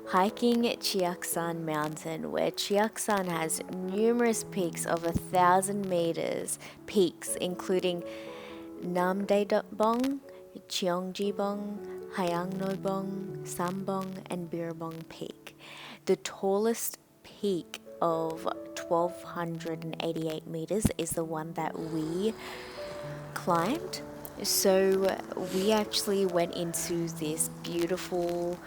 hiking CHIAKSAN Mountain, where CHIAKSAN has numerous peaks of 1,000 meters peaks, including Namdaebong, Cheongjibong, Hayangnobong, Sambong, and Birabong Peak. The tallest peak of 1,288 meters is the one that we climbed. So we actually went into this beautiful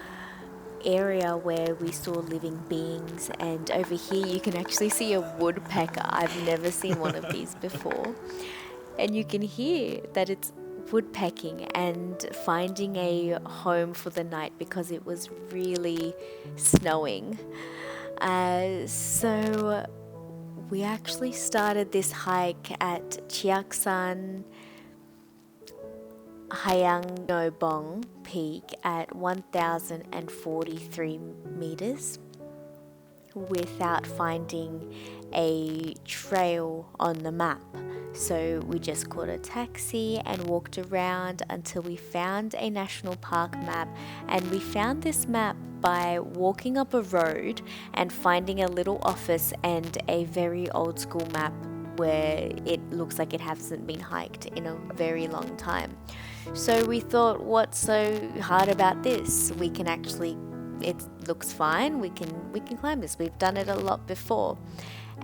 area where we saw living beings, and over here you can actually see a woodpecker. I've never seen one of these before, and you can hear that it's woodpecking and finding a home for the night because it was really snowing. So we actually started this hike at CHIAKSAN Hayangnobong Peak at 1,043 meters without finding a trail on the map. So we just caught a taxi and walked around until we found a national park map, and we found this map by walking up a road and finding a little office and a very old school map where it looks like it hasn't been hiked in a very long time. So we thought, what's so hard about this? We can actually, it looks fine. We can climb this. We've done it a lot before.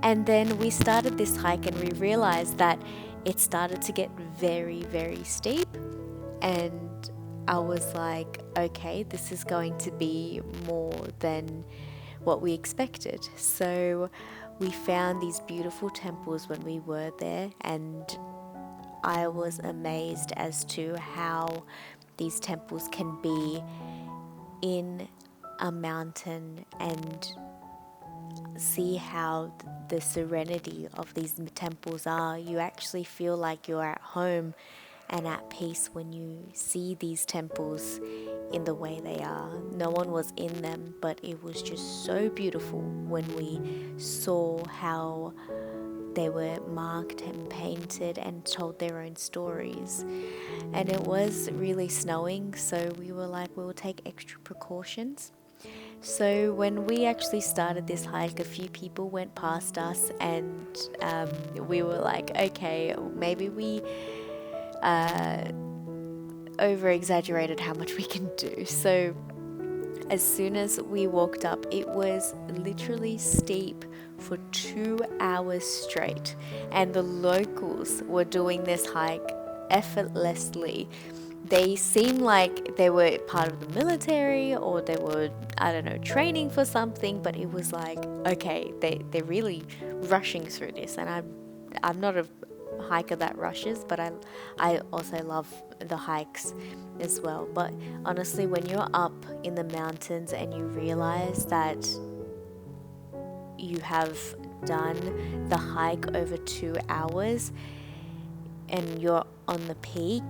And then we started this hike and we realized that it started to get very, very steep. And I was like, okay, this is going to be more than what we expected. So we found these beautiful temples when we were there, and I was amazed as to how these temples can be in a mountain and see how the serenity of these temples are. You actually feel like you're at home and at peace when you see these temples in the way they are. No one was in them, but it was just so beautiful when we saw how they were marked and painted and told their own stories. And it was really snowing, so we were like, we will take extra precautions. So when we actually started this hike, a few people went past us, and we were like, okay, maybe we over exaggerated how much we can do. So as soon as we walked up, it was literally steep for 2 hours straight, and the locals were doing this hike effortlessly. They seemed like they were part of the military, or they were, I don't know, training for something, but it was like, okay, they're really rushing through this. And I'm not a hiker that rushes, but I also love the hikes as well. But honestly, when you're up in the mountains and you realize that you have done the hike over 2 hours and you're on the peak,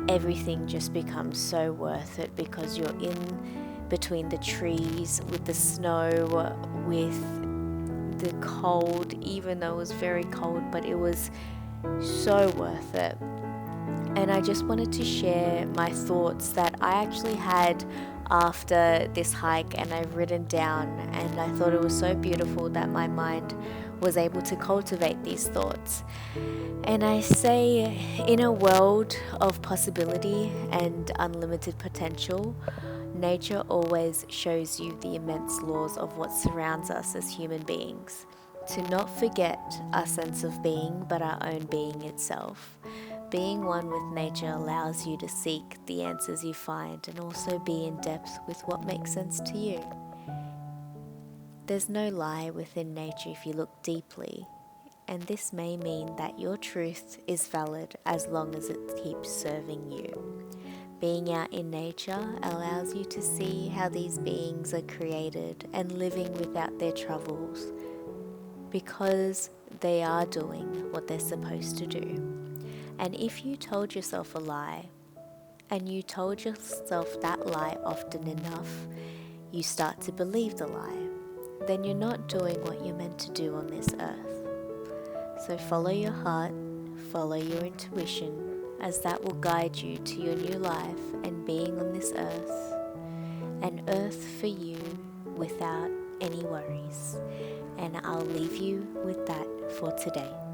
everything just becomes so worth it, because you're in between the trees with the snow, with the cold, even though it was very cold, but it was so worth it. And I just wanted to share my thoughts that I actually had after this hike, and I've written down, and I thought it was so beautiful that my mind was able to cultivate these thoughts. And I say, in a world of possibility and unlimited potential, nature always shows you the immense laws of what surrounds us as human beings. To not forget our sense of being, but our own being itself. Being one with nature allows you to seek the answers you find, and also be in depth with what makes sense to you. There's no lie within nature if you look deeply, and this may mean that your truth is valid as long as it keeps serving you. Being out in nature allows you to see how these beings are created and living without their troubles, because they are doing what they're supposed to do. And if you told yourself a lie, and you told yourself that lie often enough, you start to believe the lie, then you're not doing what you're meant to do on this earth. So follow your heart, follow your intuition, as that will guide you to your new life and being on this earth. an earth for you without any worries. And I'll leave you with that for today.